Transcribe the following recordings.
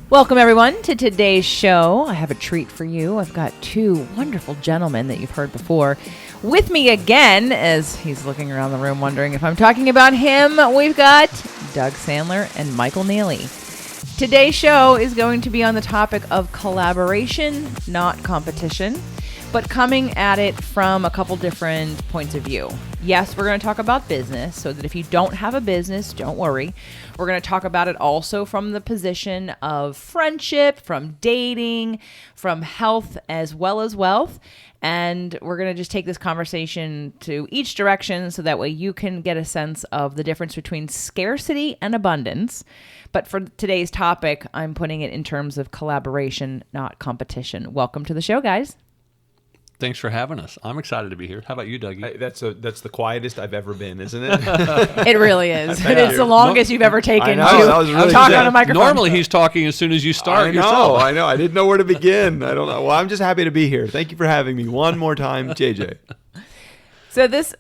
Welcome, everyone, to today's show. I have a treat for you. I've got two wonderful gentlemen that you've heard before with me again, as he's looking around the room wondering if I'm talking about him. We've got Doug Sandler and Michael Neely. Today's show is going to be on the topic of collaboration, not competition, but coming at it from a couple different points of view. Yes, we're going to talk about business, so that if you don't have a business, don't worry. We're going to talk about it also from the position of friendship, from dating, from health, as well as wealth. And we're going to just take this conversation to each direction so that way you can get a sense of the difference between scarcity and abundance. But for today's topic, I'm putting it in terms of collaboration, not competition. Welcome to the show, guys. Thanks for having us. I'm excited to be here. How about you, Dougie? That's the quietest I've ever been, isn't it? It really is. It's the longest you've ever taken that was really talk good. on a microphone. Normally he's talking as soon as you start yourself. I know. I didn't know where to begin. I don't know. Well, I'm just happy to be here. Thank you for having me one more time, JJ. So this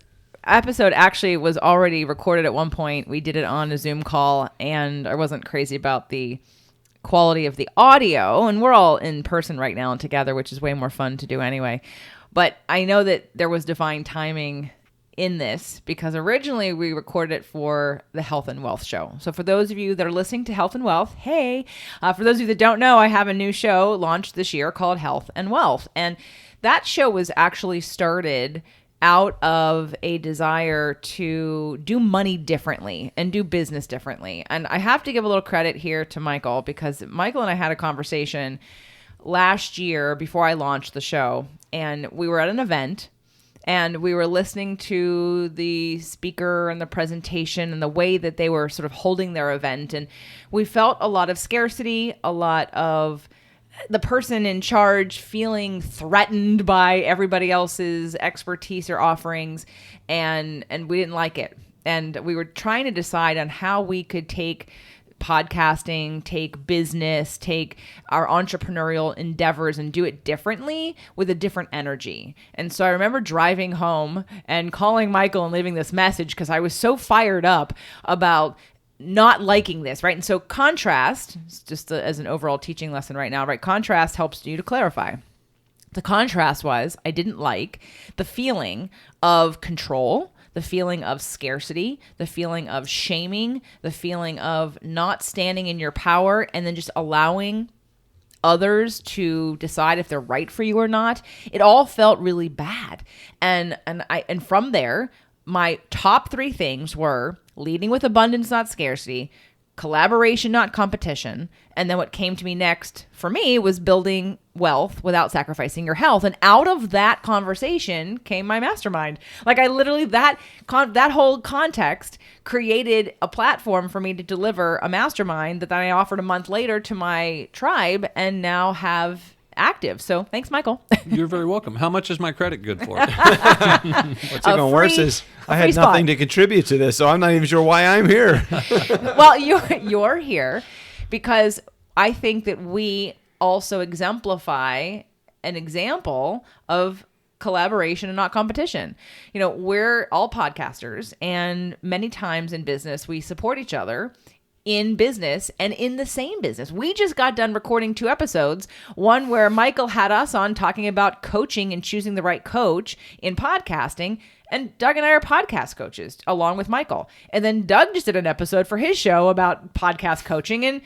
episode actually was already recorded at one point. We did it on a Zoom call, and I wasn't crazy about the quality of the audio, and we're all in person right now and together, which is way more fun to do anyway. But I know that there was divine timing in this because originally we recorded it for the Health and Wealth show. So for those of you that are listening to Health and Wealth, hey, for those of you that don't know, I have a new show launched this year called Health and Wealth. And that show was actually started out of a desire to do money differently and do business differently. And I have to give a little credit here to Michael, because Michael and I had a conversation last year before I launched the show, and we were at an event and we were listening to the speaker and the presentation and the way that they were sort of holding their event. And we felt a lot of scarcity, a lot of the person in charge feeling threatened by everybody else's expertise or offerings, and we didn't like it. And we were trying to decide on how we could take podcasting, take business, take our entrepreneurial endeavors and do it differently with a different energy. And so I remember driving home and calling Michael and leaving this message because I was so fired up about not liking this, right? And so contrast, just as an overall teaching lesson right now, right? Contrast helps you to clarify. The contrast was I didn't like the feeling of control, the feeling of scarcity, the feeling of shaming, the feeling of not standing in your power and then just allowing others to decide if they're right for you or not. It all felt really bad. And from there, my top three things were leading with abundance, not scarcity, collaboration, not competition. And then what came to me next for me was building wealth without sacrificing your health. And out of that conversation came my mastermind. Like I literally, that whole context created a platform for me to deliver a mastermind that then I offered a month later to my tribe and now have active. So thanks, Michael. You're very welcome. How much is my credit good for? What's even worse is I had nothing to contribute to this, so I'm not even sure why I'm here. Well, you're here because I think that we also exemplify an example of collaboration and not competition. You know, we're all podcasters, and many times in business, we support each other in business and in the same business. We just got done recording 2 episodes, one where Michael had us on talking about coaching and choosing the right coach in podcasting. And Doug and I are podcast coaches along with Michael. And then Doug just did an episode for his show about podcast coaching, and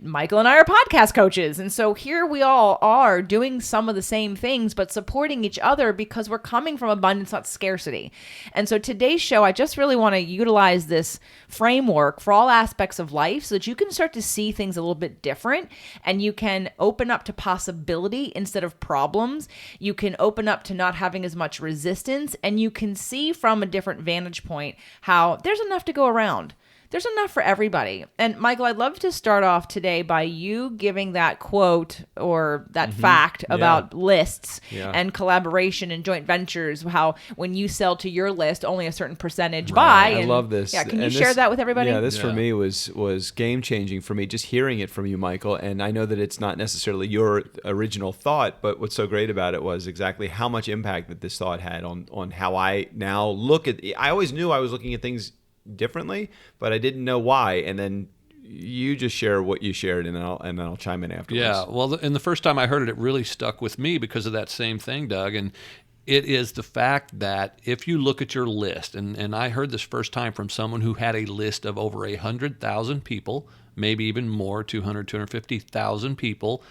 Michael and I are podcast coaches. And so here we all are doing some of the same things, but supporting each other because we're coming from abundance, not scarcity. And so today's show, I just really want to utilize this framework for all aspects of life so that you can start to see things a little bit different and you can open up to possibility instead of problems. You can open up to not having as much resistance, and you can see from a different vantage point how there's enough to go around. There's enough for everybody. And Michael, I'd love to start off today by you giving that quote or that fact about lists and collaboration and joint ventures, how when you sell to your list, only a certain percentage buy. I love this. Yeah, can you share that with everybody? Yeah, this for me was game changing for me, just hearing it from you, Michael. And I know that it's not necessarily your original thought, but what's so great about it was exactly how much impact that this thought had on how I now look at. I always knew I was looking at things differently, but I didn't know why. And then you just share what you shared, and then I'll chime in afterwards. Yeah, well, and the first time I heard it, it really stuck with me because of that same thing, Doug. And it is the fact that if you look at your list, and I heard this first time from someone who had a list of over 100,000 people, maybe even more, 200, 250,000 people.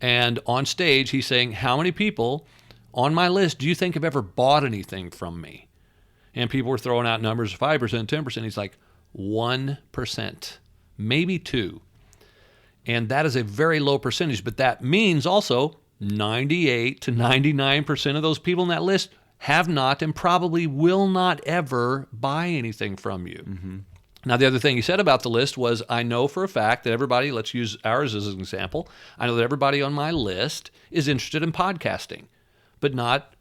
And on stage, he's saying, how many people on my list do you think have ever bought anything from me? And people were throwing out numbers, 5%, 10%. He's like, 1%, maybe 2%. And that is a very low percentage, but that means also 98 to 99% of those people in that list have not and probably will not ever buy anything from you. Mm-hmm. Now, the other thing he said about the list was, I know for a fact that everybody, let's use ours as an example, I know that everybody on my list is interested in podcasting, but not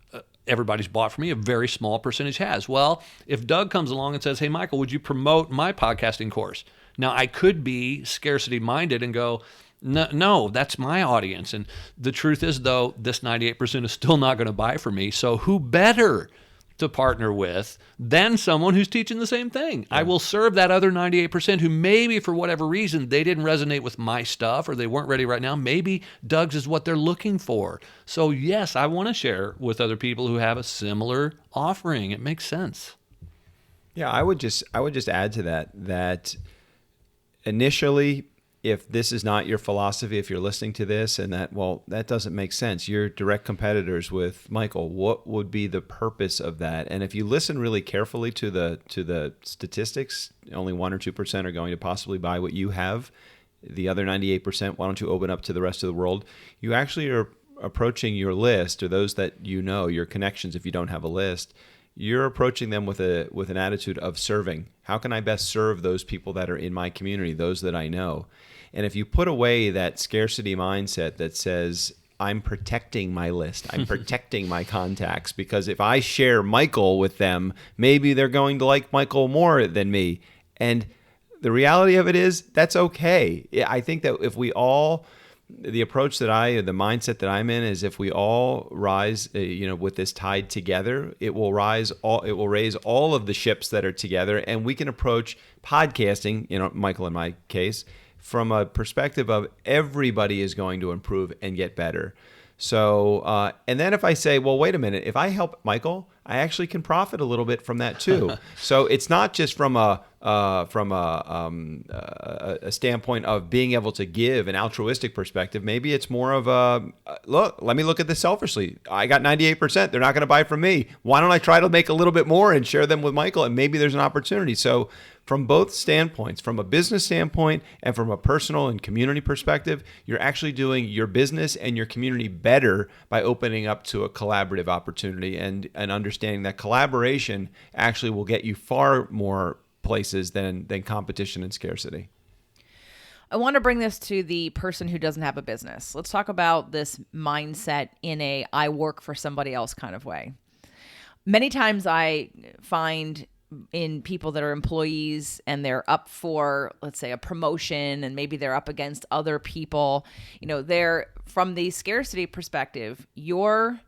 everybody's bought from me. A very small percentage has. Well, if Doug comes along and says, hey, Michael, would you promote my podcasting course? Now, I could be scarcity-minded and go, no, that's my audience. And the truth is, though, this 98% is still not going to buy from me. So who better to partner with than someone who's teaching the same thing? Yeah. I will serve that other 98% who maybe for whatever reason they didn't resonate with my stuff or they weren't ready right now. Maybe Doug's is what they're looking for. So yes, I want to share with other people who have a similar offering. It makes sense. Yeah, I would just add to that initially, if this is not your philosophy, if you're listening to this and that doesn't make sense. You're direct competitors with Michael. What would be the purpose of that? And if you listen really carefully to the statistics, only 1 or 2% are going to possibly buy what you have. The other 98%, why don't you open up to the rest of the world? You actually are approaching your list, or those that you know, your connections if you don't have a list. You're approaching them with an attitude of serving. How can I best serve those people that are in my community, those that I know? And if you put away that scarcity mindset that says, I'm protecting my list, I'm protecting my contacts, because if I share Michael with them, maybe they're going to like Michael more than me. And the reality of it is, that's okay. I think that if we all, the mindset that I'm in is if we all rise, with this tide together, it will raise all of the ships that are together, and we can approach podcasting, Michael in my case, from a perspective of everybody is going to improve and get better. So, and then if I say, well, wait a minute, if I help Michael, I actually can profit a little bit from that too. So it's not just from a standpoint of being able to give an altruistic perspective. Maybe it's more of let me look at this selfishly. I got 98%. They're not going to buy from me. Why don't I try to make a little bit more and share them with Michael? And maybe there's an opportunity. So from both standpoints, from a business standpoint and from a personal and community perspective, you're actually doing your business and your community better by opening up to a collaborative opportunity and understanding that collaboration actually will get you far more places than competition and scarcity. I want to bring this to the person who doesn't have a business. Let's talk about this mindset in a I work for somebody else kind of way. Many times I find in people that are employees and they're up for, let's say, a promotion, and maybe they're up against other people, they're from the scarcity perspective, you're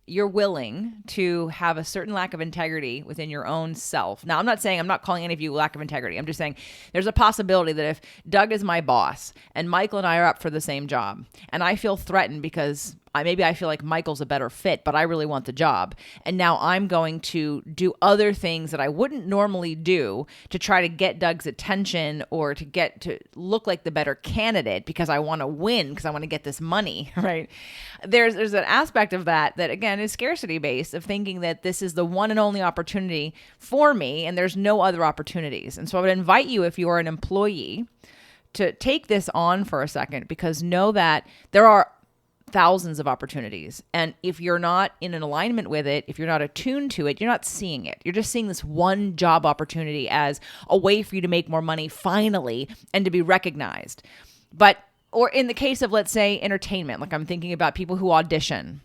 willing to have a certain lack of integrity within your own self. Now, I'm not calling any of you lack of integrity. I'm just saying there's a possibility that if Doug is my boss and Michael and I are up for the same job and I feel threatened because I feel like Michael's a better fit, but I really want the job. And now I'm going to do other things that I wouldn't normally do to try to get Doug's attention or to get to look like the better candidate because I want to win, because I want to get this money, right? There's an aspect of that again is scarcity based, of thinking that this is the one and only opportunity for me and there's no other opportunities. And so I would invite you, if you are an employee, to take this on for a second, because know that there are thousands of opportunities. And if you're not in an alignment with it, if you're not attuned to it, you're not seeing it. You're just seeing this one job opportunity as a way for you to make more money finally and to be recognized. Or in the case of, let's say, entertainment, like I'm thinking about people who audition.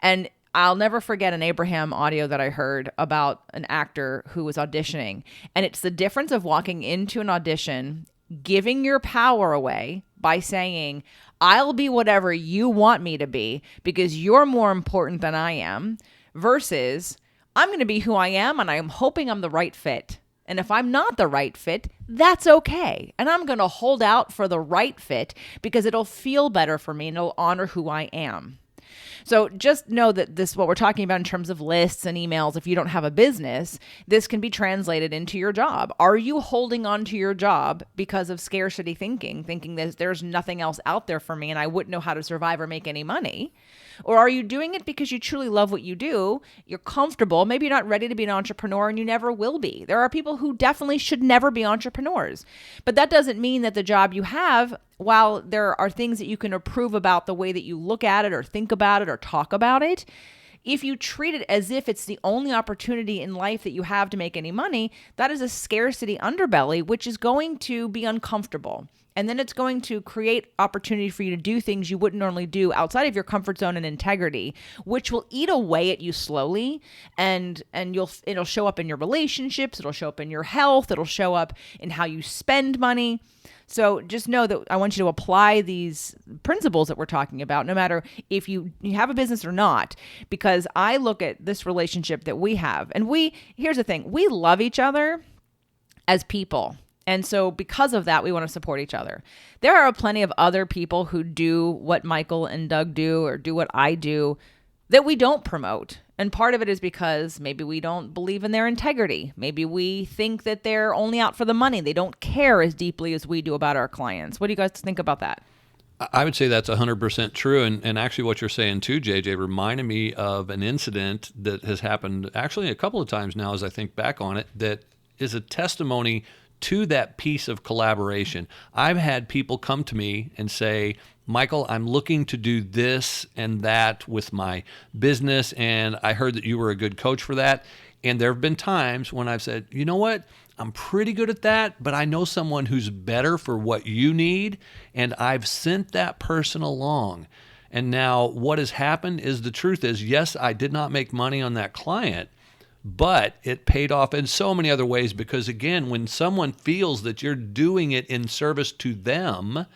And I'll never forget an Abraham audio that I heard about an actor who was auditioning. And it's the difference of walking into an audition, giving your power away by saying, I'll be whatever you want me to be because you're more important than I am, versus I'm going to be who I am and I'm hoping I'm the right fit. And if I'm not the right fit, that's okay. And I'm going to hold out for the right fit because it'll feel better for me and it'll honor who I am. So just know that this, what we're talking about in terms of lists and emails, if you don't have a business, this can be translated into your job. Are you holding on to your job because of scarcity thinking that there's nothing else out there for me and I wouldn't know how to survive or make any money? Or are you doing it because you truly love what you do? You're comfortable. Maybe you're not ready to be an entrepreneur and you never will be. There are people who definitely should never be entrepreneurs. But that doesn't mean that the job you have, while there are things that you can improve about the way that you look at it or think about it or talk about it, if you treat it as if it's the only opportunity in life that you have to make any money, that is a scarcity underbelly, which is going to be uncomfortable. And then it's going to create opportunity for you to do things you wouldn't normally do outside of your comfort zone and integrity, which will eat away at you slowly. And it'll show up in your relationships. It'll show up in your health. It'll show up in how you spend money. So just know that I want you to apply these principles that we're talking about, no matter if you have a business or not, because I look at this relationship that we have. And here's the thing, we love each other as people. And so because of that, we want to support each other. There are plenty of other people who do what Michael and Doug do or do what I do that we don't promote. And part of it is because maybe we don't believe in their integrity. Maybe we think that they're only out for the money. They don't care as deeply as we do about our clients. What do you guys think about that? I would say that's 100% true. And actually what you're saying too, JJ, reminded me of an incident that has happened actually a couple of times now as I think back on it, that is a testimony to that piece of collaboration. I've had people come to me and say, Michael, I'm looking to do this and that with my business, and I heard that you were a good coach for that. And there have been times when I've said, you know what, I'm pretty good at that, but I know someone who's better for what you need, and I've sent that person along. And now what has happened is, the truth is, yes, I did not make money on that client, but it paid off in so many other ways, because again, when someone feels that you're doing it in service to them,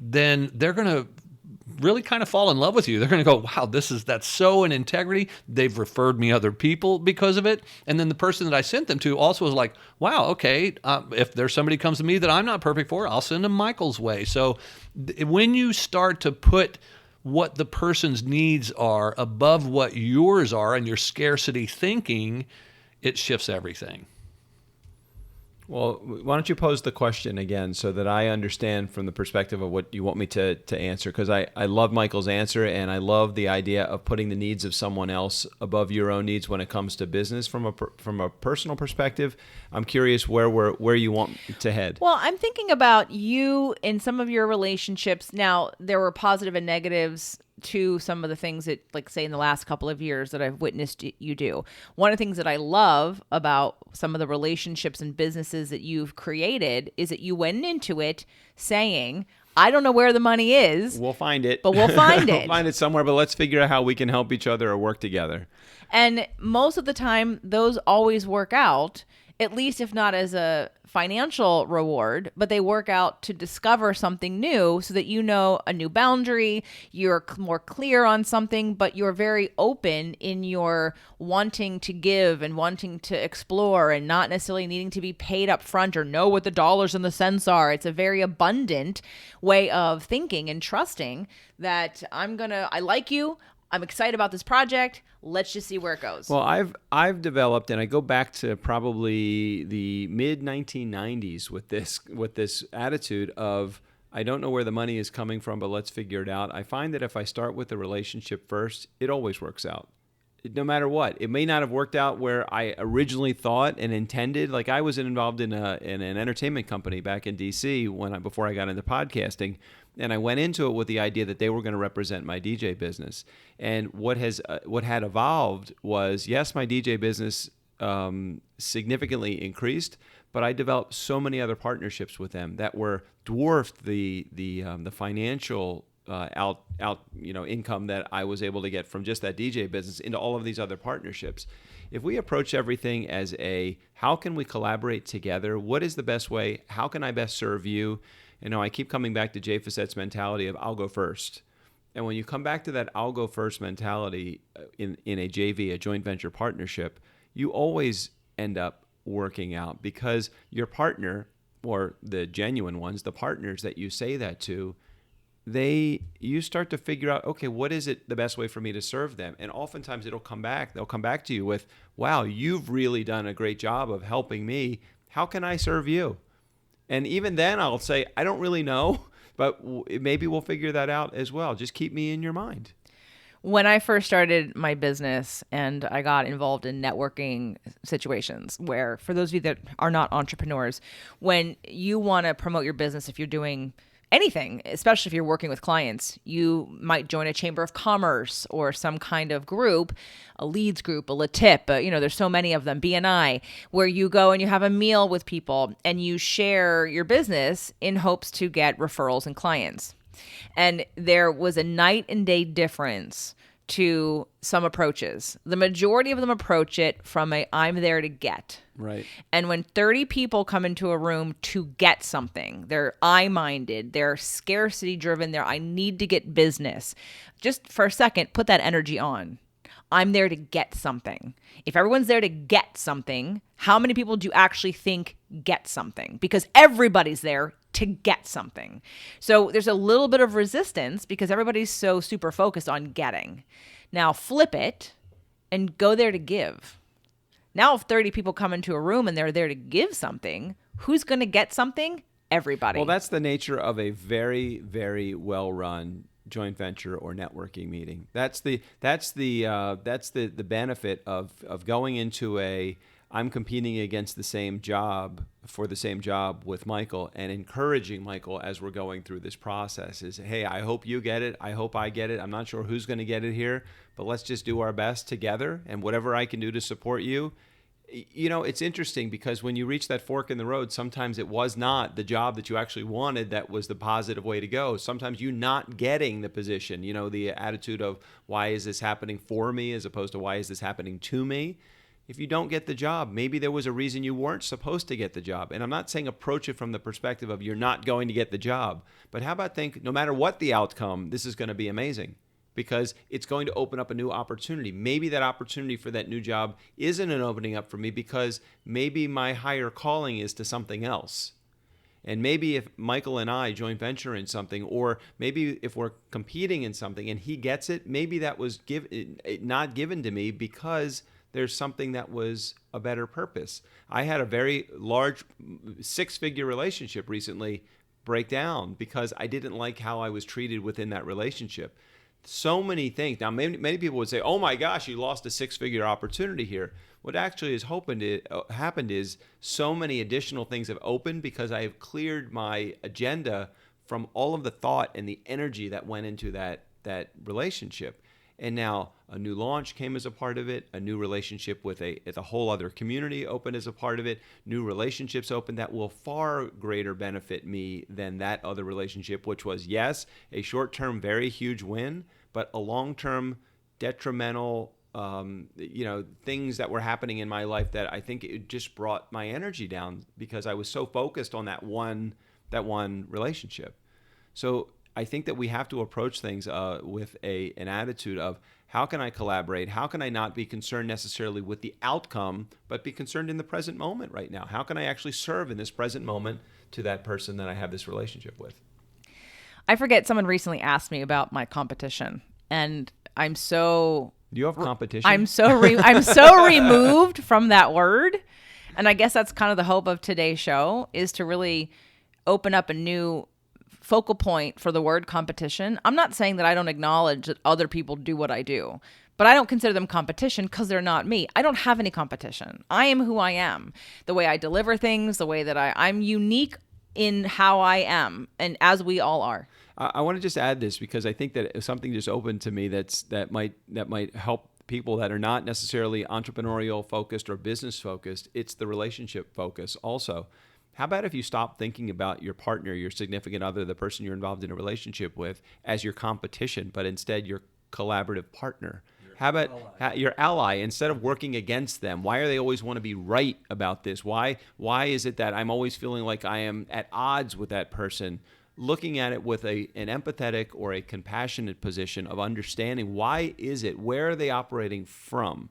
then they're going to really kind of fall in love with you. They're going to go, wow, that's so in integrity. They've referred me other people because of it. And then the person that I sent them to also was like, wow, okay, if there's somebody comes to me that I'm not perfect for, I'll send them Michael's way. So when you start to put what the person's needs are above what yours are and your scarcity thinking, it shifts everything. Well, why don't you pose the question again so that I understand from the perspective of what you want me to answer? Because I love Michael's answer, and I love the idea of putting the needs of someone else above your own needs when it comes to business. From a personal perspective, I'm curious where you want to head. Well, I'm thinking about you in some of your relationships. Now, there were positive and negatives to some of the things that, like, say, in the last couple of years that I've witnessed you do. One of the things that I love about some of the relationships and businesses that you've created is that you went into it saying, I don't know where the money is. We'll find it. But we'll find it. We'll find it somewhere, but let's figure out how we can help each other or work together. And most of the time, those always work out, at least if not as a financial reward, but they work out to discover something new so that you know a new boundary, you're more clear on something, but you're very open in your wanting to give and wanting to explore and not necessarily needing to be paid up front or know what the dollars and the cents are. It's a very abundant way of thinking and trusting that I like you, I'm excited about this project. Let's just see where it goes. Well, I've developed, and I go back to probably the mid 1990s with this attitude of, I don't know where the money is coming from, but let's figure it out. I find that if I start with the relationship first, it always works out. No matter what. It may not have worked out where I originally thought and intended. Like, I was involved in an entertainment company back in DC before I got into podcasting. And I went into it with the idea that they were going to represent my DJ business. And what had evolved was, yes, my DJ business significantly increased, but I developed so many other partnerships with them that were dwarfed the financial income that I was able to get from just that DJ business into all of these other partnerships. If we approach everything as how can we collaborate together? What is the best way? How can I best serve you? I keep coming back to Jay Facette's mentality of I'll go first. And when you come back to that I'll go first mentality in a JV, a joint venture partnership, you always end up working out, because your partner, or the genuine ones, the partners that you say that to, you start to figure out, okay, what is it the best way for me to serve them? And oftentimes they'll come back to you with, wow, you've really done a great job of helping me. How can I serve you? And even then I'll say, I don't really know, but maybe we'll figure that out as well. Just keep me in your mind. When I first started my business and I got involved in networking situations where, for those of you that are not entrepreneurs, when you want to promote your business, if you're doing anything, especially if you're working with clients, you might join a chamber of commerce or some kind of group, a leads group, a LATIP, there's so many of them, BNI, where you go and you have a meal with people and you share your business in hopes to get referrals and clients. And there was a night and day difference to some approaches. The majority of them approach it from I'm there to get. Right. And when 30 people come into a room to get something, they're I-minded, they're scarcity driven, I need to get business. Just for a second, put that energy on. I'm there to get something. If everyone's there to get something, how many people do you actually think get something? Because everybody's there to get something. So there's a little bit of resistance because everybody's so super focused on getting. Now flip it and go there to give. Now if 30 people come into a room and they're there to give something, who's going to get something? Everybody. Well, that's the nature of a very, very well-run joint venture or networking meeting. That's the benefit of going into I'm competing against the same job for the same job with Michael, and encouraging Michael as we're going through this process is, hey, I hope you get it. I hope I get it. I'm not sure who's going to get it here, but let's just do our best together, and whatever I can do to support you. It's interesting because when you reach that fork in the road, sometimes it was not the job that you actually wanted that was the positive way to go. Sometimes you're not getting the position, the attitude of why is this happening for me as opposed to why is this happening to me? If you don't get the job, maybe there was a reason you weren't supposed to get the job. And I'm not saying approach it from the perspective of you're not going to get the job, but how about think no matter what the outcome, this is going to be amazing. Because it's going to open up a new opportunity. Maybe that opportunity for that new job isn't an opening up for me because maybe my higher calling is to something else. And maybe if Michael and I joint venture in something, or maybe if we're competing in something and he gets it, maybe that was not given to me because there's something that was a better purpose. I had a very large 6-figure relationship recently break down because I didn't like how I was treated within that relationship. So many things. Now, many people would say, oh my gosh, you lost a 6-figure opportunity here. What actually has happened is so many additional things have opened because I have cleared my agenda from all of the thought and the energy that went into that relationship. And now a new launch came as a part of it, a new relationship with a whole other community opened as a part of it, new relationships opened that will far greater benefit me than that other relationship, which was, yes, a short-term, very huge win, but a long-term detrimental, things that were happening in my life that I think it just brought my energy down because I was so focused on that one relationship. So I think that we have to approach things with an attitude of how can I collaborate? How can I not be concerned necessarily with the outcome, but be concerned in the present moment right now? How can I actually serve in this present moment to that person that I have this relationship with? I forget, someone recently asked me about my competition, and I'm so... Do you have competition? I'm so removed from that word. And I guess that's kind of the hope of today's show, is to really open up a new focal point for the word competition. I'm not saying that I don't acknowledge that other people do what I do, but I don't consider them competition because they're not me. I don't have any competition. I am who I am. The way I deliver things, the way that I'm unique in how I am, and as we all are. I want to just add this because I think that something just opened to me that might help people that are not necessarily entrepreneurial focused or business focused. It's the relationship focus also. How about if you stop thinking about your partner, your significant other, the person you're involved in a relationship with, as your competition, but instead your collaborative partner? How about your ally? Instead of working against them, why are they always want to be right about this? Why is it that I'm always feeling like I am at odds with that person? Looking at it with an empathetic or a compassionate position of understanding why is it, where are they operating from?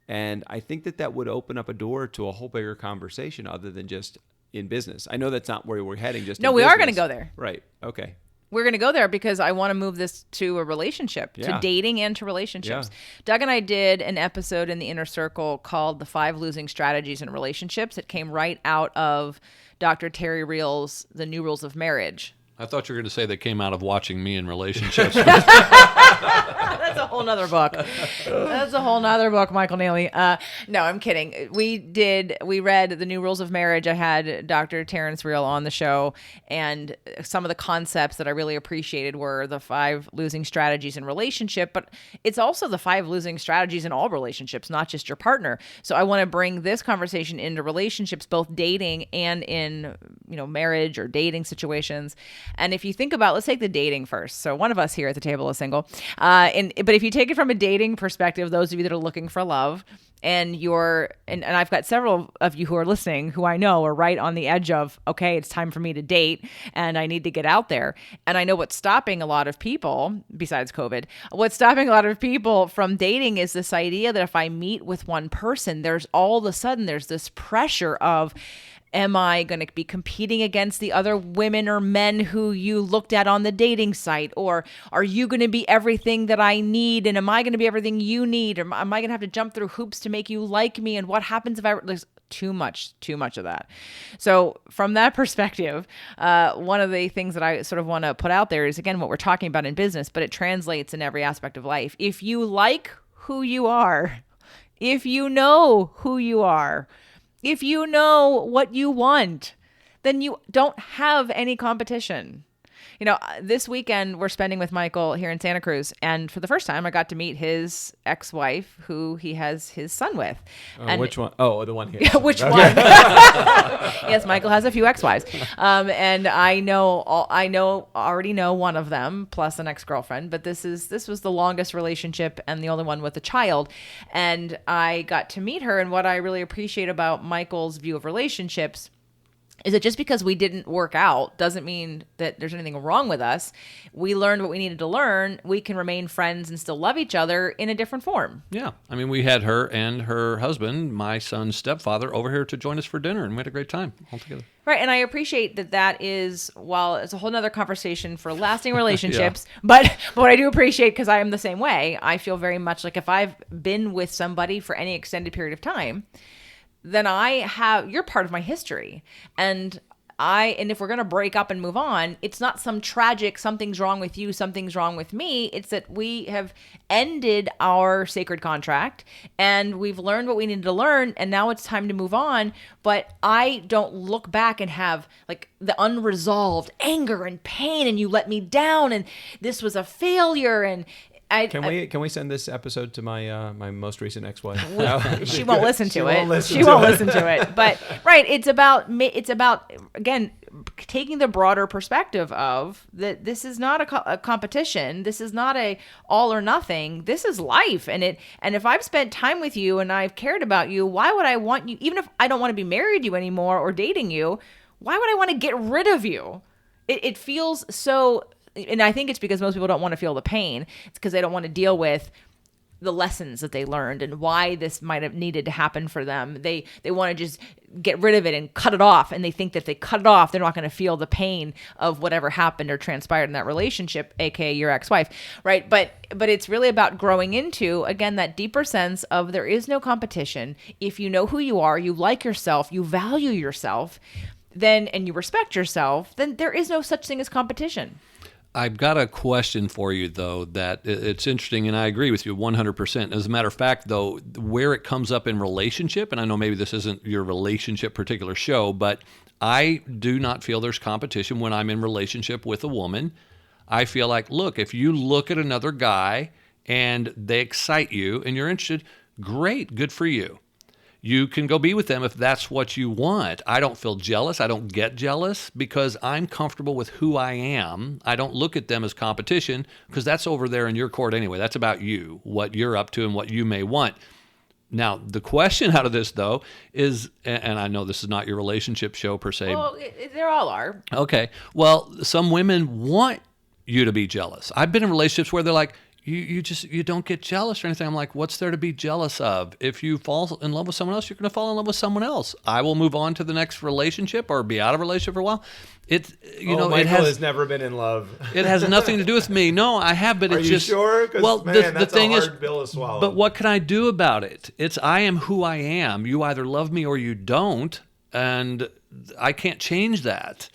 And I think that would open up a door to a whole bigger conversation other than just in business. I know that's not where we're heading. Just No, in we are business. going to go there. Right. Okay. We're going to go there because I want to move this to a relationship, to Yeah. dating and to relationships. Yeah. Doug and I did an episode in the Inner Circle called The 5 Losing Strategies in Relationships. It came right out of Dr. Terry Real's The New Rules of Marriage. I thought you were going to say they came out of watching me in relationships. That's a whole nother book. That's a whole nother book, Michael Neely. No, I'm kidding. We read The New Rules of Marriage. I had Dr. Terrence Real on the show, and some of the concepts that I really appreciated were the 5 losing strategies in relationship, but it's also the 5 losing strategies in all relationships, not just your partner. So I want to bring this conversation into relationships, both dating and in, marriage or dating situations. And if you think about, let's take the dating first. So one of us here at the table is single. But if you take it from a dating perspective, those of you that are looking for love, and I've got several of you who are listening who I know are right on the edge of, okay, it's time for me to date and I need to get out there. And I know what's stopping a lot of people, besides COVID, what's stopping a lot of people from dating is this idea that if I meet with one person, there's all of a sudden there's this pressure of, am I going to be competing against the other women or men who you looked at on the dating site? Or are you going to be everything that I need? And am I going to be everything you need? Or am I going to have to jump through hoops to make you like me? And what happens if there's too much of that? So from that perspective, one of the things that I sort of want to put out there is, again, what we're talking about in business, but it translates in every aspect of life. If you like who you are, if you know who you are, if you know what you want, then you don't have any competition. This weekend we're spending with Michael here in Santa Cruz, and for the first time I got to meet his ex-wife who he has his son with. And which one? Oh, the one here. Which one? Yes, Michael has a few ex-wives. And I already know one of them, plus an ex-girlfriend, but this was the longest relationship and the only one with a child. And I got to meet her, and what I really appreciate about Michael's view of relationships is that just because we didn't work out doesn't mean that there's anything wrong with us. We learned what we needed to learn. We can remain friends and still love each other in a different form. Yeah. I mean, we had her and her husband, my son's stepfather, over here to join us for dinner, and we had a great time all together. Right. And I appreciate that is, while it's a whole nother conversation for lasting relationships, but what I do appreciate, because I am the same way, I feel very much like if I've been with somebody for any extended period of time, then you're part of my history. And if we're going to break up and move on, it's not some tragic, something's wrong with you, something's wrong with me. It's that we have ended our sacred contract and we've learned what we needed to learn. And now it's time to move on. But I don't look back and have like the unresolved anger and pain, and you let me down and this was a failure. And Can we send this episode to my my most recent ex-wife? She won't listen to it. She won't listen to it. But right, it's about again taking the broader perspective of that. This is not a competition. This is not a all or nothing. This is life, and if I've spent time with you and I've cared about you, why would I want you? Even if I don't want to be married to you anymore or dating you, why would I want to get rid of you? It feels so. And I think it's because most people don't want to feel the pain. It's because they don't want to deal with the lessons that they learned and why this might have needed to happen for them. They want to just get rid of it and cut it off. And they think that if they cut it off, they're not going to feel the pain of whatever happened or transpired in that relationship, aka your ex-wife, right? But it's really about growing into, again, that deeper sense of there is no competition. If you know who you are, you like yourself, you value yourself, and you respect yourself, then there is no such thing as competition. I've got a question for you, though, that it's interesting, and I agree with you 100%. As a matter of fact, though, where it comes up in relationship, and I know maybe this isn't your relationship particular show, but I do not feel there's competition when I'm in relationship with a woman. I feel like, look, if you look at another guy and they excite you and you're interested, great, good for you. You can go be with them if that's what you want. I don't feel jealous. I don't get jealous because I'm comfortable with who I am. I don't look at them as competition because that's over there in your court anyway. That's about you, what you're up to and what you may want. Now, the question out of this, though, is, and I know this is not your relationship show per se. Well, they all are. Okay. Well, some women want you to be jealous. I've been in relationships where they're like, you don't get jealous or anything. I'm like, what's there to be jealous of? If you fall in love with someone else, you're going to fall in love with someone else. I will move on to the next relationship or be out of a relationship for a while. Michael has never been in love. It has nothing to do with me. No, I have, but it's just. Are you sure? Well, man, the thing a hard pill to swallow. But what can I do about it? I am who I am. You either love me or you don't, and I can't change that.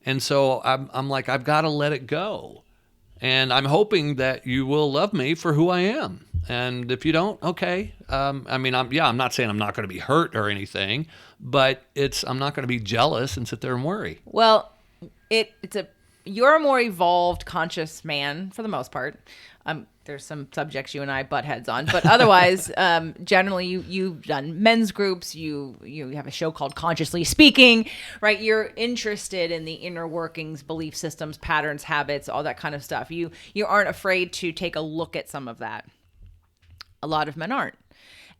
And so I'm like, I've got to let it go. And I'm hoping that you will love me for who I am. And if you don't, okay. I'm not saying I'm not going to be hurt or anything, but I'm not going to be jealous and sit there and worry. Well, you're a more evolved, conscious man for the most part. There's some subjects you and I butt heads on, but otherwise, generally, you've done men's groups. You have a show called Consciously Speaking, right? You're interested in the inner workings, belief systems, patterns, habits, all that kind of stuff. You aren't afraid to take a look at some of that. A lot of men aren't.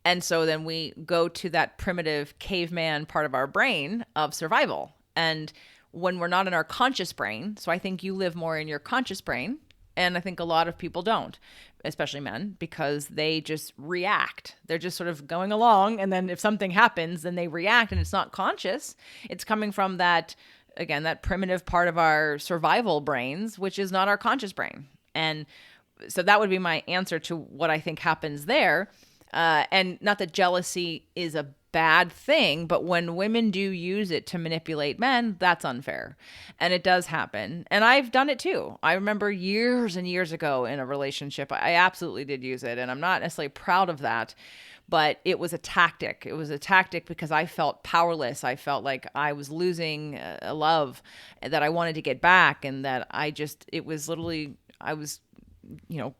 And so then we go to that primitive caveman part of our brain of survival. And when we're not in our conscious brain, so I think you live more in your conscious brain, and I think a lot of people don't, especially men, because they just react. They're just sort of going along, and then if something happens, then they react, and it's not conscious. It's coming from that, again, that primitive part of our survival brains, which is not our conscious brain. And so that would be my answer to what I think happens there. And not that jealousy is a bad thing, but when women do use it to manipulate men, that's unfair. And it does happen. And I've done it too. I remember years and years ago in a relationship, I absolutely did use it. And I'm not necessarily proud of that, but it was a tactic. It was a tactic because I felt powerless. I felt like I was losing a love that I wanted to get back. And that I was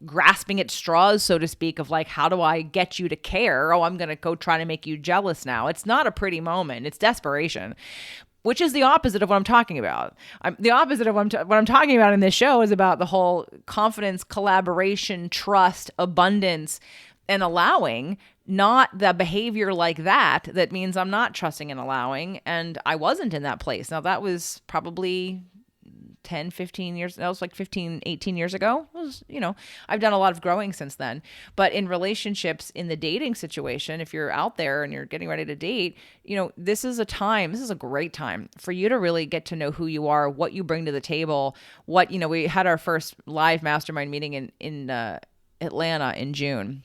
grasping at straws, so to speak, of like, how do I get you to care? Oh, I'm going to go try to make you jealous now. It's not a pretty moment. It's desperation, which is the opposite of what I'm talking about. The opposite of what I'm talking about in this show is about the whole confidence, collaboration, trust, abundance, and allowing, not the behavior like that means I'm not trusting and allowing. And I wasn't in that place. Now, that was probably 10, 15 years, that was like 15, 18 years ago. It was, I've done a lot of growing since then. But in relationships, in the dating situation, if you're out there and you're getting ready to date, this is a great time for you to really get to know who you are, what you bring to the table, we had our first live mastermind meeting in Atlanta in June.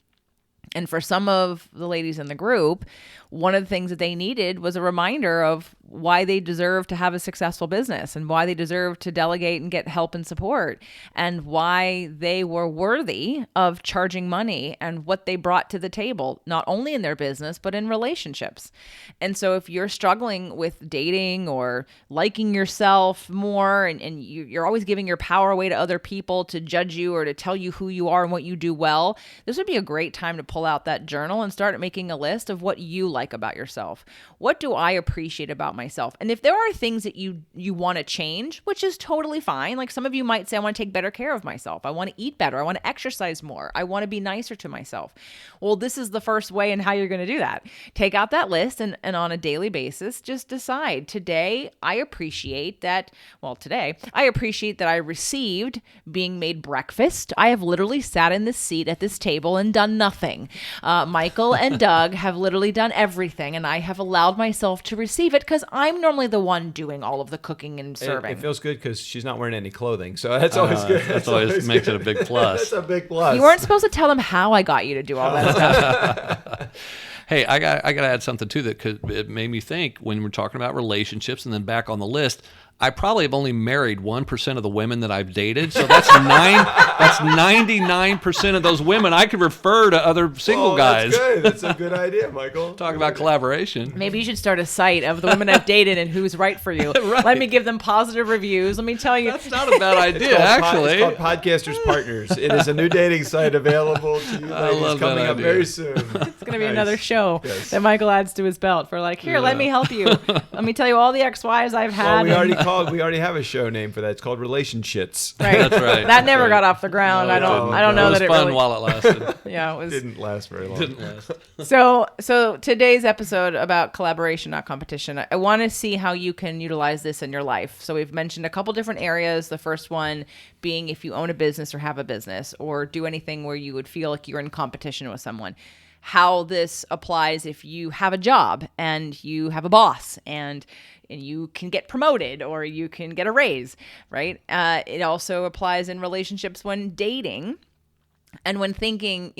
And for some of the ladies in the group, one of the things that they needed was a reminder of why they deserve to have a successful business and why they deserve to delegate and get help and support and why they were worthy of charging money and what they brought to the table, not only in their business, but in relationships. And so if you're struggling with dating or liking yourself more and you're always giving your power away to other people to judge you or to tell you who you are and what you do well, this would be a great time to pull out that journal and start making a list of what you like about yourself. What do I appreciate about myself? And if there are things that you want to change, which is totally fine. Like some of you might say, I want to take better care of myself. I want to eat better. I want to exercise more. I want to be nicer to myself. Well, this is the first way in how you're going to do that. Take out that list and on a daily basis, just decide today I appreciate that I received being made breakfast. I have literally sat in this seat at this table and done nothing. Michael and Doug have literally done everything, and I have allowed myself to receive it because I'm normally the one doing all of the cooking and serving. It feels good because she's not wearing any clothing, so that's always good. That's always makes it a big plus. That's a big plus. You weren't supposed to tell them how I got you to do all that stuff. Hey, I got to add something to that because it made me think when we're talking about relationships and then back on the list, I probably have only married 1% of the women that I've dated. So that's 99% of those women I could refer to other single guys. That's good. That's a good idea, Michael. Talk about collaboration. Maybe you should start a site of the women I've dated and who's right for you. Right. Let me give them positive reviews. Let me tell you. That's not a bad idea, actually. It's called Podcasters Partners. It is a new dating site available to you ladies coming up very soon. It's going to be another show that Michael adds to his belt for like, here, let me help you. Let me tell you all the ex-wives I've had. Well, we already called We already have a show name for that. It's called Relationships. Right. That's right. That never That's got right. off the ground. No, I don't it know it was that it fun really. while it lasted. Yeah, it was. Didn't last very long. Didn't last. So today's episode about collaboration, not competition. I want to see how you can utilize this in your life. So we've mentioned a couple different areas. The first one being if you own a business or have a business or do anything where you would feel like you're in competition with someone. How this applies if you have a job and you have a boss and you can get promoted or you can get a raise, right? It also applies in relationships when dating. And when thinking,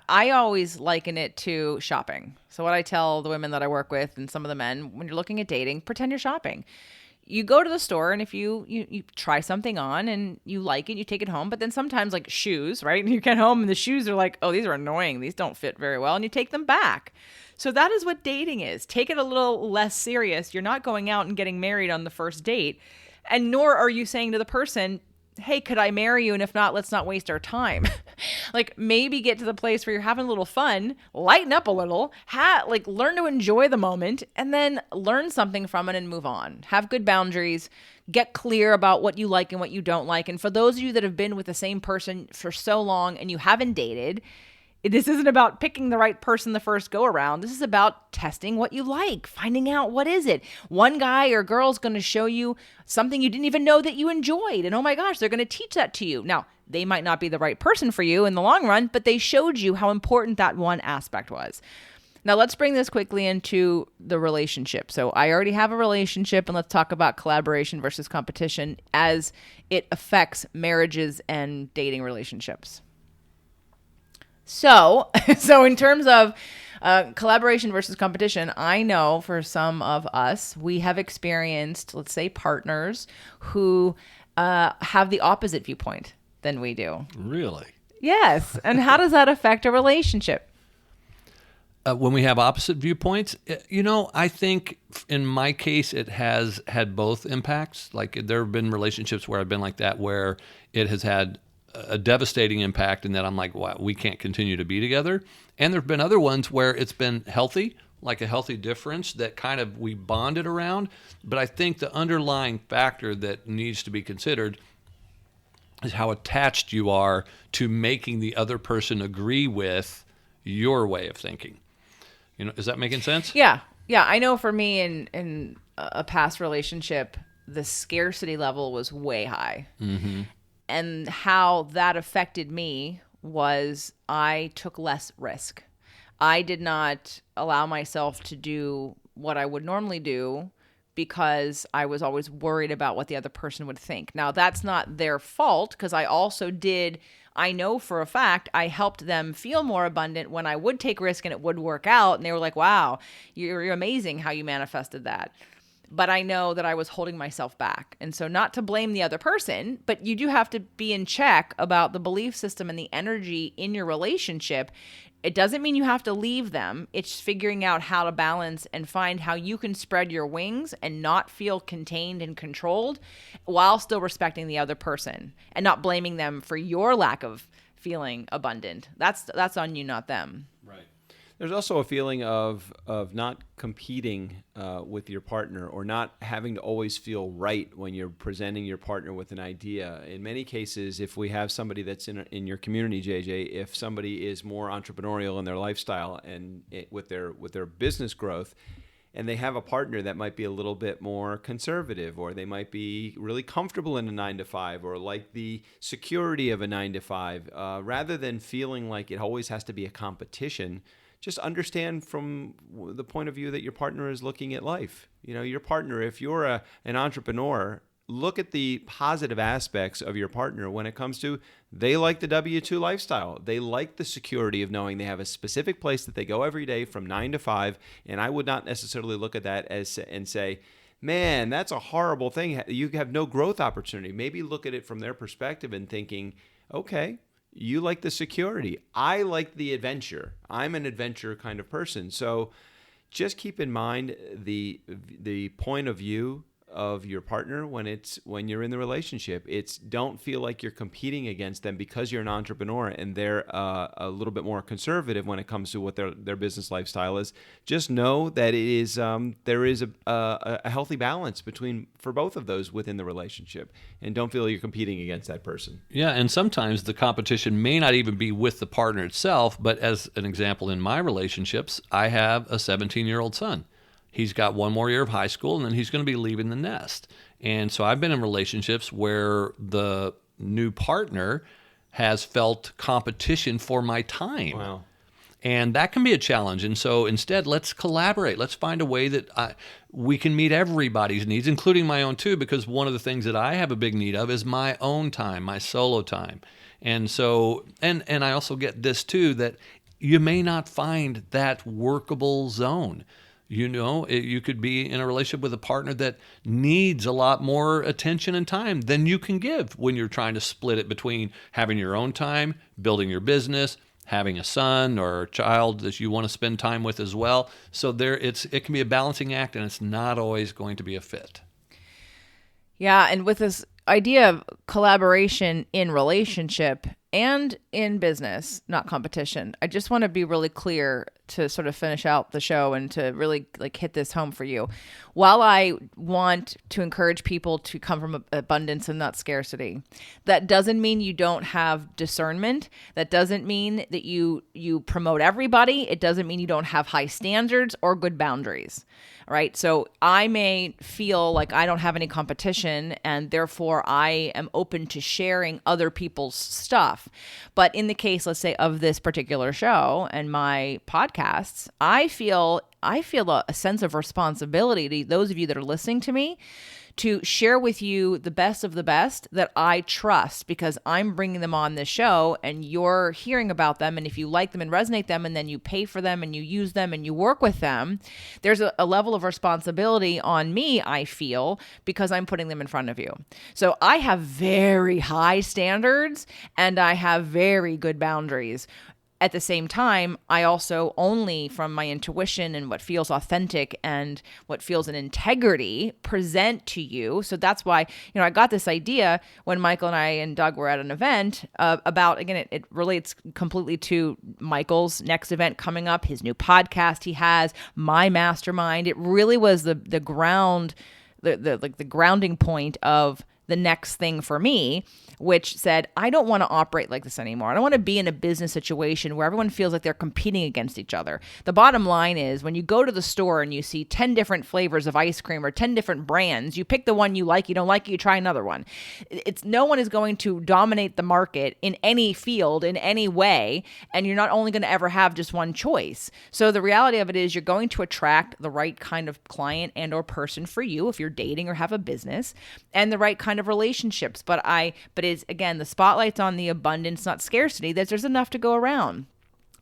I always liken it to shopping. So what I tell the women that I work with and some of the men, when you're looking at dating, pretend you're shopping. You go to the store and if you try something on and you like it, you take it home. But then sometimes like shoes, right? And you get home and the shoes are like, oh, these are annoying. These don't fit very well. And you take them back. So that is what dating is. Take it a little less serious. You're not going out and getting married on the first date. And nor are you saying to the person, hey, could I marry you? And if not, let's not waste our time. Like maybe get to the place where you're having a little fun, lighten up a little, learn to enjoy the moment and then learn something from it and move on. Have good boundaries, get clear about what you like and what you don't like. And for those of you that have been with the same person for so long and you haven't dated, this isn't about picking the right person the first go around. This is about testing what you like, finding out what is it. One guy or girl is going to show you something you didn't even know that you enjoyed. And oh my gosh, they're going to teach that to you. Now, they might not be the right person for you in the long run, but they showed you how important that one aspect was. Now, let's bring this quickly into the relationship. So I already have a relationship, and let's talk about collaboration versus competition as it affects marriages and dating relationships. So in terms of collaboration versus competition, I know for some of us, we have experienced, let's say, partners who have the opposite viewpoint than we do. Really? Yes. And how does that affect a relationship? When we have opposite viewpoints, I think in my case, it has had both impacts. Like there have been relationships where I've been like that, where it has had a devastating impact and that I'm like, wow, we can't continue to be together. And there've been other ones where it's been healthy, like a healthy difference that kind of we bonded around. But I think the underlying factor that needs to be considered is how attached you are to making the other person agree with your way of thinking. Is that making sense? Yeah. Yeah. I know for me in a past relationship, the scarcity level was way high. Mm-hmm. And how that affected me was I took less risk. I did not allow myself to do what I would normally do because I was always worried about what the other person would think. Now, that's not their fault because I know for a fact I helped them feel more abundant when I would take risk and it would work out. And they were like, wow, you're amazing how you manifested that. But I know that I was holding myself back. And so not to blame the other person, but you do have to be in check about the belief system and the energy in your relationship. It doesn't mean you have to leave them. It's figuring out how to balance and find how you can spread your wings and not feel contained and controlled while still respecting the other person and not blaming them for your lack of feeling abundant. That's on you, not them. Right. There's also a feeling of not competing with your partner or not having to always feel right when you're presenting your partner with an idea. In many cases, if we have somebody that's in your community, JJ, if somebody is more entrepreneurial in their lifestyle and with their business growth, and they have a partner that might be a little bit more conservative, or they might be really comfortable in a 9-to-5 or like the security of a 9-to-5, rather than feeling like it always has to be a competition, just understand from the point of view that your partner is looking at life. Your partner, if you're an entrepreneur, look at the positive aspects of your partner when it comes to they like the W-2 lifestyle. They like the security of knowing they have a specific place that they go every day from 9-to-5. And I would not necessarily look at that and say, man, that's a horrible thing. You have no growth opportunity. Maybe look at it from their perspective and thinking, okay, you like the security. I like the adventure. I'm an adventure kind of person. So just keep in mind the point of view of your partner when you're in the relationship. It's don't feel like you're competing against them because you're an entrepreneur and they're a little bit more conservative when it comes to what their business lifestyle is. Just know that it is there is a healthy balance for both of those within the relationship, and don't feel you're competing against that person. Yeah, and sometimes the competition may not even be with the partner itself, but as an example, in my relationships, I have a 17-year-old son. He's got one more year of high school, and then he's going to be leaving the nest. And so I've been in relationships where the new partner has felt competition for my time. Wow. And that can be a challenge. And so instead, let's collaborate. Let's find a way that we can meet everybody's needs, including my own too, because one of the things that I have a big need of is my own time, my solo time. And so, and I also get this too, that you may not find that workable zone. You could be in a relationship with a partner that needs a lot more attention and time than you can give when you're trying to split it between having your own time, building your business, having a son or a child that you want to spend time with as well. So it can be a balancing act, and it's not always going to be a fit. Yeah, and with this idea of collaboration in relationship and in business, not competition, I just want to be really clear to sort of finish out the show and to really hit this home for you. While I want to encourage people to come from abundance and not scarcity, that doesn't mean you don't have discernment. That doesn't mean that you promote everybody. It doesn't mean you don't have high standards or good boundaries. Right. So I may feel like I don't have any competition and therefore I am open to sharing other people's stuff. But in the case, let's say, of this particular show and my podcasts, I feel a sense of responsibility to those of you that are listening to me to share with you the best of the best that I trust, because I'm bringing them on this show and you're hearing about them. And if you like them and resonate them, and then you pay for them and you use them and you work with them, there's a level of responsibility on me, I feel, because I'm putting them in front of you. So I have very high standards and I have very good boundaries. At the same time, I also only from my intuition and what feels authentic and what feels an integrity present to you. So that's why, I got this idea when Michael and I and Doug were at an event about, again, it relates completely to Michael's next event coming up, his new podcast he has, my mastermind. It really was the ground, the grounding point of the next thing for me, which said, I don't want to operate like this anymore. I don't want to be in a business situation where everyone feels like they're competing against each other. The bottom line is when you go to the store and you see 10 different flavors of ice cream or 10 different brands, you pick the one you like, you don't like it, you try another one. No one is going to dominate the market in any field in any way, and you're not only going to ever have just one choice. So the reality of it is you're going to attract the right kind of client and or person for you if you're dating or have a business, and the right kind of relationships. But is, again, the spotlight's on the abundance, not scarcity, that there's enough to go around.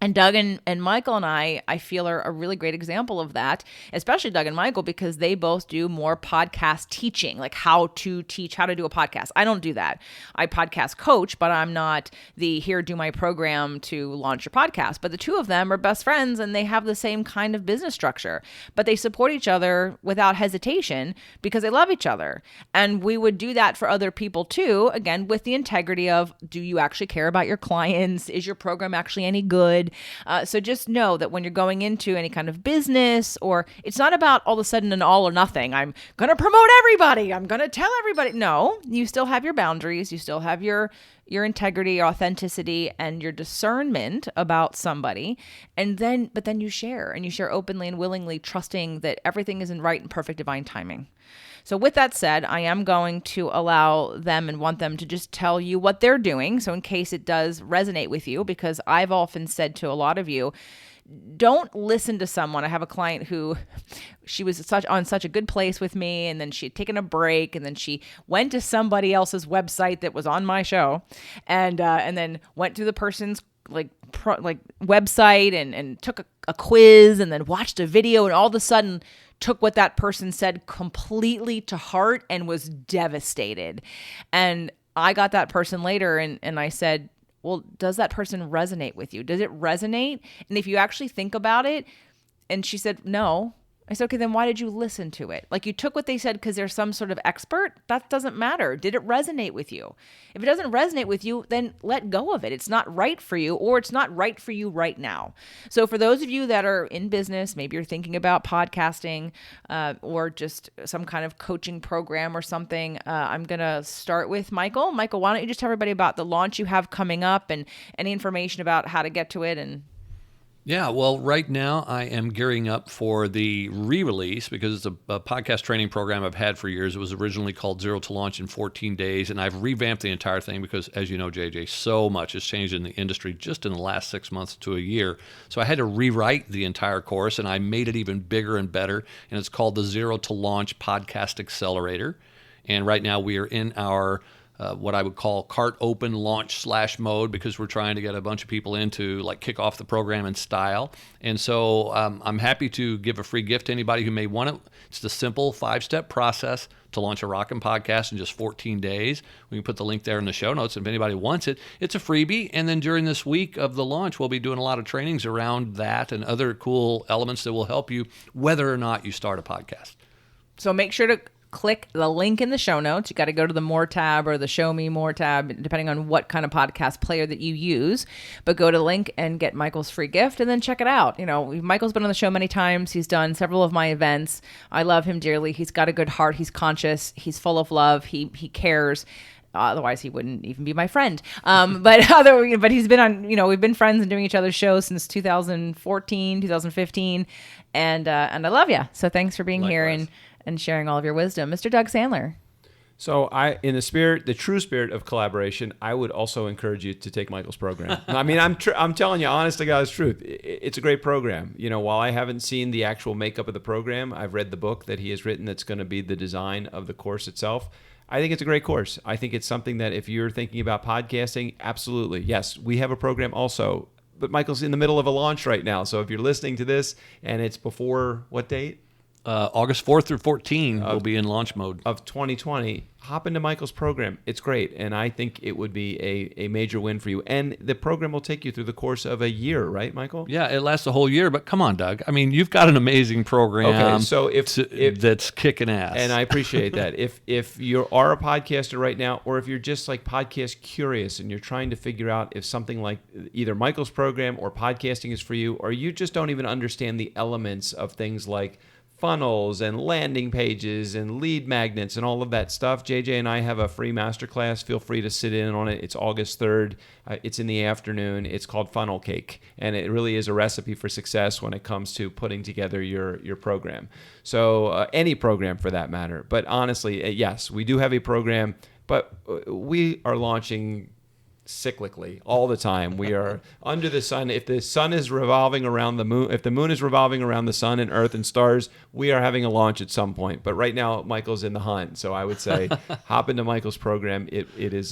And Doug and Michael and I feel are a really great example of that, especially Doug and Michael, because they both do more podcast teaching, like how to teach how to do a podcast. I don't do that. I podcast coach, but I'm not the here, do my program to launch your podcast. But the two of them are best friends and they have the same kind of business structure, but they support each other without hesitation because they love each other. And we would do that for other people too, again, with the integrity of, do you actually care about your clients? Is your program actually any good? So just know that when you're going into any kind of business, or it's not about all of a sudden an all or nothing. I'm going to promote everybody. I'm going to tell everybody. No, you still have your boundaries. You still have your integrity, your authenticity, and your discernment about somebody. But then you share openly and willingly, trusting that everything is in right and perfect divine timing. So with that said, I am going to allow them and want them to just tell you what they're doing. So in case it does resonate with you, because I've often said to a lot of you, don't listen to someone. I have a client who she was on such a good place with me, and then she had taken a break, and then she went to somebody else's website that was on my show, and then went to the person's website and took a quiz, and then watched a video, and all of a sudden took what that person said completely to heart and was devastated. And I got that person later and I said, well, does that person resonate with you? Does it resonate? And if you actually think about it, and she said, no. I said, okay, then why did you listen to it? Like, you took what they said because they're some sort of expert? That doesn't matter. Did it resonate with you? If it doesn't resonate with you, then let go of it. It's not right for you, or it's not right for you right now. So for those of you that are in business, maybe you're thinking about podcasting or just some kind of coaching program or something, I'm going to start with Michael. Michael, why don't you just tell everybody about the launch you have coming up and any information about how to get to it? And Yeah, well, right now I am gearing up for the re-release because it's a podcast training program I've had for years. It was originally called Zero to Launch in 14 Days, and I've revamped the entire thing because, as you know, JJ, so much has changed in the industry just in the last 6 months to a year. So I had to rewrite the entire course, and I made it even bigger and better, and it's called the Zero to Launch Podcast Accelerator. And right now we are in our what I would call cart open launch / mode, because we're trying to get a bunch of people in to like kick off the program in style. And so I'm happy to give a free gift to anybody who may want it. It's the simple 5-step process to launch a rockin' podcast in just 14 days. We can put the link there in the show notes. If anybody wants it, it's a freebie. And then during this week of the launch, we'll be doing a lot of trainings around that and other cool elements that will help you whether or not you start a podcast. so make sure to click the link in the show notes. You got to go to the More tab or the Show Me More tab, depending on what kind of podcast player that you use. But go to the link and get Michael's free gift and then check it out. You know, Michael's been on the show many times. He's done several of my events. I love him dearly. He's got a good heart. He's conscious. He's full of love. He cares. Otherwise, he wouldn't even be my friend. But he's been on, we've been friends and doing each other's shows since 2014, 2015. And I love you. So thanks for being here and sharing all of your wisdom. Mr. Doug Sandler. So in the true spirit of collaboration, I would also encourage you to take Michael's program. I mean, I'm telling you, honest to God's truth, it's a great program. While I haven't seen the actual makeup of the program, I've read the book that he has written that's going to be the design of the course itself. I think it's a great course. I think it's something that if you're thinking about podcasting, absolutely. Yes, we have a program also, but Michael's in the middle of a launch right now. So if you're listening to this and it's before what date? August 4th through 14 will be in launch mode. Of 2020, hop into Michael's program. It's great, and I think it would be a major win for you. And the program will take you through the course of a year, right, Michael? Yeah, it lasts a whole year, but come on, Doug. I mean, you've got an amazing program. Okay, so if that's kicking ass. And I appreciate that. If you are a podcaster right now, or if you're just like podcast curious and you're trying to figure out if something like either Michael's program or podcasting is for you, or you just don't even understand the elements of things like funnels and landing pages and lead magnets and all of that stuff, JJ and I have a free masterclass. Feel free to sit in on it. It's August 3rd. It's in the afternoon. It's called Funnel Cake, and it really is a recipe for success when it comes to putting together your program. So any program for that matter. But honestly, yes, we do have a program, but we are launching cyclically all the time. We are under the sun. If the sun is revolving around the moon, if the moon is revolving around the sun and earth and stars, we are having a launch at some point. But right now, Michael's in the hunt. So I would say hop into Michael's program. It is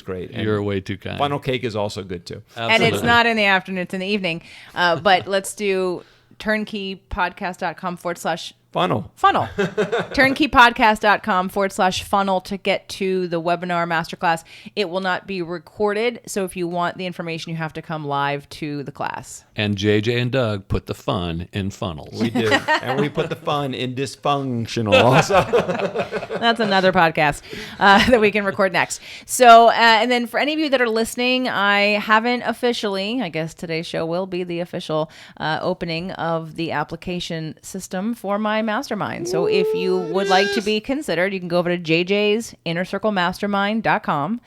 great. And you're way too kind. Funnel Cake is also good too. Absolutely. And it's not in the afternoon, it's in the evening. But let's do turnkeypodcast.com/funnel. turnkeypodcast.com/funnel to get to the webinar masterclass. It will not be recorded, so if you want the information, you have to come live to the class. And JJ and Doug put the fun in funnels. We do. And we put the fun in dysfunctional also. That's another podcast that we can record next. So, and then for any of you that are listening, I haven't officially, I guess today's show will be the official opening of the application system for my mastermind. So if you would like to be considered, you can go over to jjsinnercirclemastermind.com.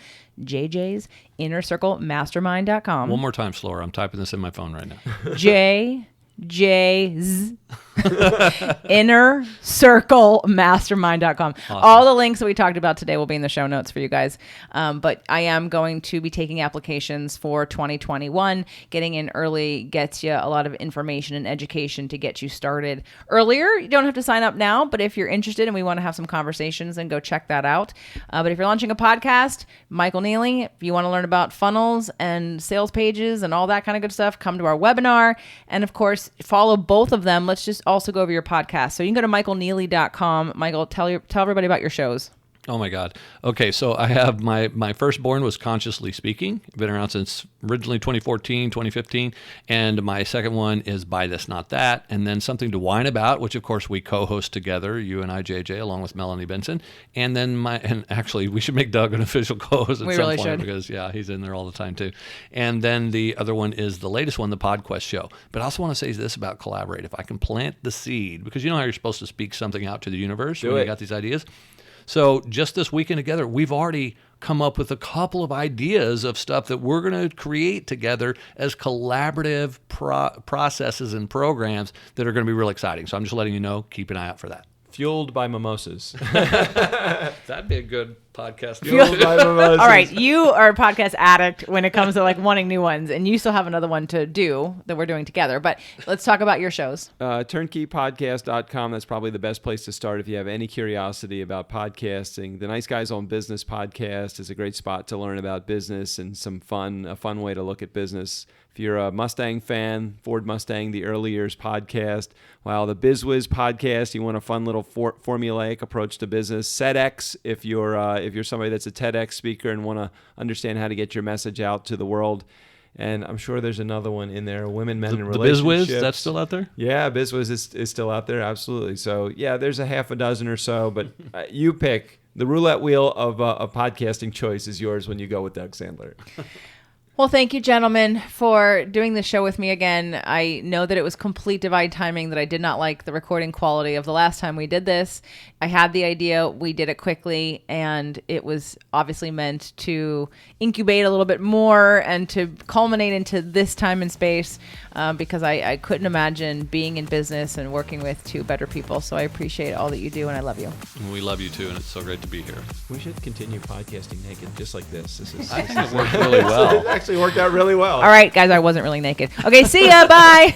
jjsinnercirclemastermind.com. One more time slower. I'm typing this in my phone right now. JJ's innercirclemastermind.com. Awesome. All the links that we talked about today will be in the show notes for you guys. But I am going to be taking applications for 2021. Getting in early gets you a lot of information and education to get you started earlier. You don't have to sign up now, but if you're interested and we want to have some conversations, then go check that out. But if you're launching a podcast, Michael Neely, if you want to learn about funnels and sales pages and all that kind of good stuff, come to our webinar. And of course, follow both of them. Let's just also go over your podcast. So you can go to michaelneely.com. Michael, tell everybody about your shows. Oh my God. Okay, so I have my firstborn was Consciously Speaking. Been around since originally 2014, 2015. And my second one is Buy This, Not That. And then Something to Whine About, which of course we co-host together, you and I, JJ, along with Melanie Benson. And then and actually we should make Doug an official co-host at We some really point should. because he's in there all the time too. And then the other one is the latest one, the PodQuest show. But I also want to say this about Collaborate. If I can plant the seed, because you know how you're supposed to speak something out to the universe when you got these ideas. So just this weekend together, we've already come up with a couple of ideas of stuff that we're going to create together as collaborative processes and programs that are going to be real exciting. So I'm just letting you know, keep an eye out for that. Fueled by mimosas. That'd be a good podcast. Fueled by mimosas. All right, you are a podcast addict when it comes to like wanting new ones, and you still have another one to do that we're doing together. But let's talk about your shows. Turnkeypodcast.com. That's probably the best place to start if you have any curiosity about podcasting. The Nice Guys on Business podcast is a great spot to learn about business and a fun way to look at business. If you're a Mustang fan, Ford Mustang, the Early Years podcast. Wow, the BizWiz podcast, you want a fun little formulaic approach to business. TEDx, if you're somebody that's a TEDx speaker and want to understand how to get your message out to the world. And I'm sure there's another one in there, Women, Men, and The Relationships. BizWiz, that's still out there? Yeah, BizWiz is still out there, absolutely. So, yeah, there's a half a dozen or so, but you pick. The roulette wheel of podcasting choice is yours when you go with Doug Sandler. Well, thank you, gentlemen, for doing this show with me again. I know that it was complete divine timing, that I did not like the recording quality of the last time we did this. I had the idea, we did it quickly, and it was obviously meant to incubate a little bit more and to culminate into this time and space because I couldn't imagine being in business and working with two better people. So I appreciate all that you do, and I love you. And we love you too, and it's so great to be here. We should continue podcasting naked, just like this. This is It worked really well. It actually worked out really well. All right, guys, I wasn't really naked. Okay, see ya. Bye.